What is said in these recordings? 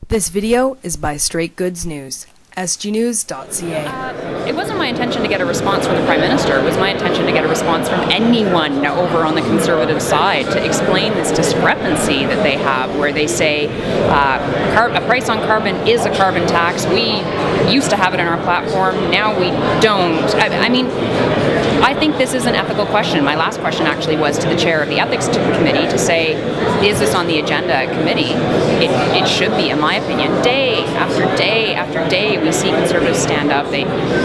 This video is by Straight Goods News, SGNews.ca. It wasn't my intention to get a response from the Prime Minister. It was my intention to get a response from anyone over on the Conservative side to explain this discrepancy that they have, where they say a price on carbon is a carbon tax. We used to have it in our platform, now we don't. I mean, I think this is an ethical question. My last question actually was to the chair of the Ethics Committee to say, is this on the agenda at committee? It should be, in my opinion. Day after day after day, we see Conservatives stand up. They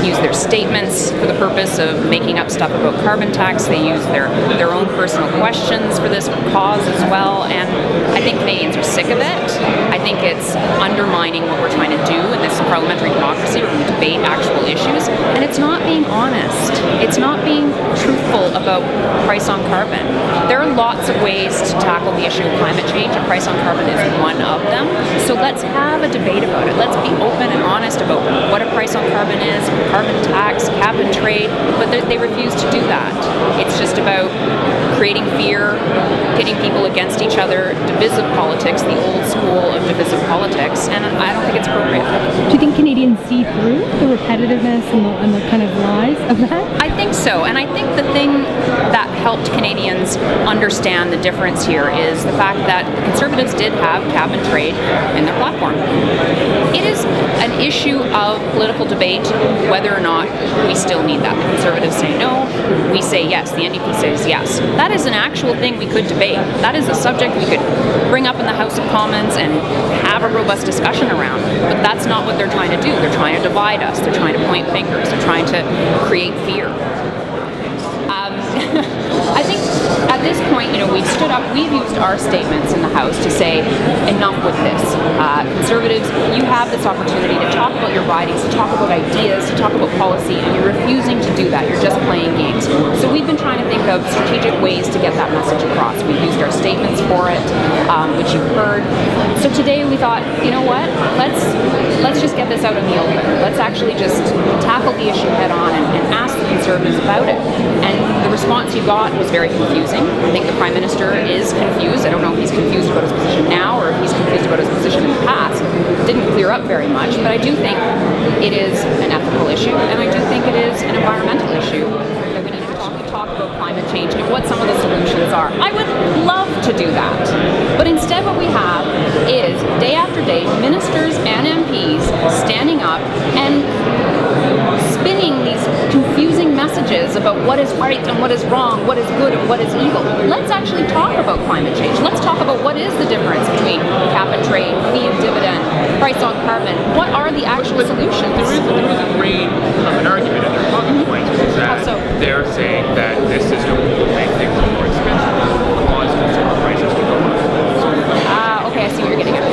use their statements for the purpose of making up stuff about carbon tax. They use their own personal questions for this cause as well. And I think Canadians are sick of it. I think it's undermining what we're trying to do in this parliamentary democracy where we debate actual issues. And it's not being honest. It's not being truthful about price on carbon. There are lots of ways to tackle the issue of climate change, and price on carbon is one of them. So let's have a debate about it. Let's be open and honest about what a price on carbon is, carbon tax, cap and trade, but they refuse to do that. It's just about creating fear, pitting people against each other, divisive politics, the old school of divisive politics, and I don't think it's appropriate. Do you think Canadians see through the repetitiveness and the kind of lies of that? I think so, and I think the thing that helped Canadians understand the difference here is the fact that Conservatives did have cap and trade in their platform. It is an issue of political debate whether or not we still need that. The Conservatives say no, we say yes, the NDP says yes. That is an actual thing we could debate. That is a subject we could bring up in the House of Commons and have a robust discussion around. But that's not what they're trying to do. They're trying to divide us. They're trying to point fingers. They're trying to create fear. I think at this point, we've stood up, we've used our statements in the House to say, enough with this. Conservatives, you have this opportunity to talk about your ridings, to talk about ideas, to talk about policy, and you're refusing to do that. You're just playing games. So we've been trying to think of strategic ways to get that message across. We've used our statements for it, which you've heard. So today we thought, you know what, let's just get this out in the open. Let's actually just tackle the issue head on and ask the Conservatives about it. And the response you got was very confusing. I think the Prime Minister is confused. I don't know if he's confused about his position now or if he's confused about his position in the past. It didn't clear up very much, but I do think it is an ethical issue, and I do think it is an environmental issue that we need to talk about climate change and what some of the solutions are. I would love to do that, but instead what we have is, day after day, ministers and MPs standing up and spinning these confusing messages about what is right and what is wrong, what is good and what is evil. Let's actually talk about climate change. Let's talk about what is the difference between cap and trade, fee and dividend, price on carbon. What are the actual solutions? There is a great common argument in their talking points, which is that they're saying that this system will make things more expensive and cause consumer prices to go up. Okay, I see what you're getting at.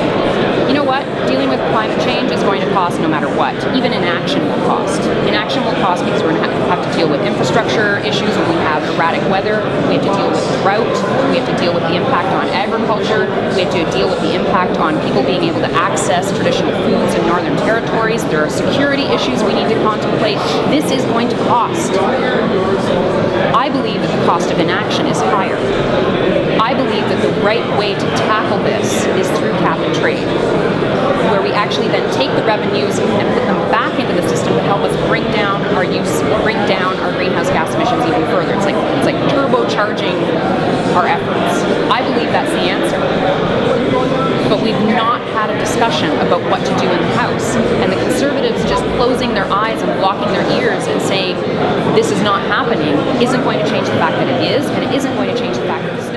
You know what? Dealing with climate change is going to cost no matter what. Even inaction will cost. Inaction will cost because we're going to have to deal with infrastructure issues when we have erratic weather. We have to deal with drought. We have to deal with the impact on agriculture. We have to deal with the impact on people being able to access traditional foods in northern territories. There are security issues we need to contemplate. This is going to cost. I believe that the cost of inaction is higher. I believe that the right way to tackle this is through cap and trade, where we actually then take the revenues and put them back into the system to help us bring down our greenhouse gas emissions even further. It's like turbocharging our efforts. I believe that's the answer. But we've not had a discussion about what to do in the House. And the Conservatives just closing their eyes and blocking their ears and saying this is not happening isn't going to change the fact that it is, and it isn't going to change the fact that this is